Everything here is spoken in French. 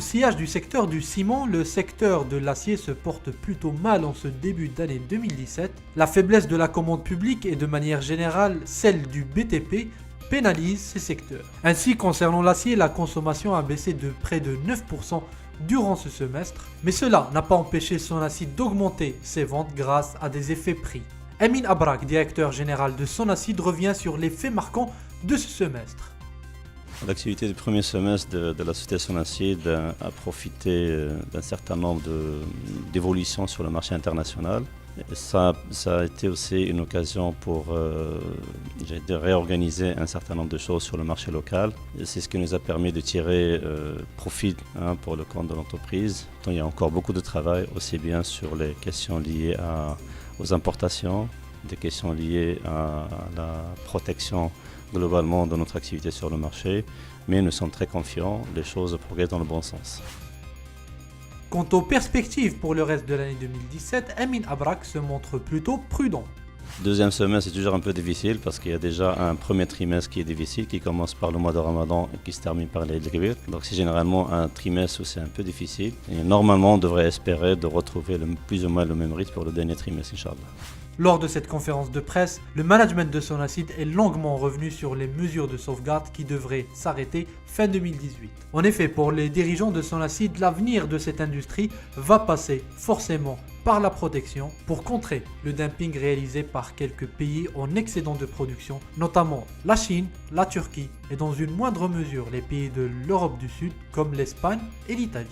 sillage du secteur du ciment, le secteur de l'acier se porte plutôt mal en ce début d'année 2017. La faiblesse de la commande publique et de manière générale celle du BTP pénalise ces secteurs. Ainsi, concernant l'acier, la consommation a baissé de près de 9% durant ce semestre, mais cela n'a pas empêché Sonacid d'augmenter ses ventes grâce à des effets prix. Emin Abrak, directeur général de Sonacid, revient sur les faits marquants de ce semestre. L'activité du premier semestre de la société Sonacid a profité d'un certain nombre d'évolutions sur le marché international. Ça a été aussi une occasion pour réorganiser un certain nombre de choses sur le marché local. C'est ce qui nous a permis de tirer profit pour le compte de l'entreprise. Il y a encore beaucoup de travail, aussi bien sur les questions liées aux importations, des questions liées à la protection globalement de notre activité sur le marché, mais nous sommes très confiants, les choses progressent dans le bon sens. Quant aux perspectives pour le reste de l'année 2017, Emin Abrak se montre plutôt prudent. Deuxième semestre, c'est toujours un peu difficile parce qu'il y a déjà un premier trimestre qui est difficile, qui commence par le mois de Ramadan et qui se termine par l'Eid el-Kebir. Donc c'est généralement un trimestre où c'est un peu difficile. Et normalement, on devrait espérer de retrouver plus ou moins le même rythme pour le dernier trimestre, Inch'Allah. Lors de cette conférence de presse, le management de Sonacid est longuement revenu sur les mesures de sauvegarde qui devraient s'arrêter fin 2018. En effet, pour les dirigeants de Sonacid, l'avenir de cette industrie va passer forcément par la protection pour contrer le dumping réalisé par quelques pays en excédent de production, notamment la Chine, la Turquie et dans une moindre mesure les pays de l'Europe du Sud comme l'Espagne et l'Italie.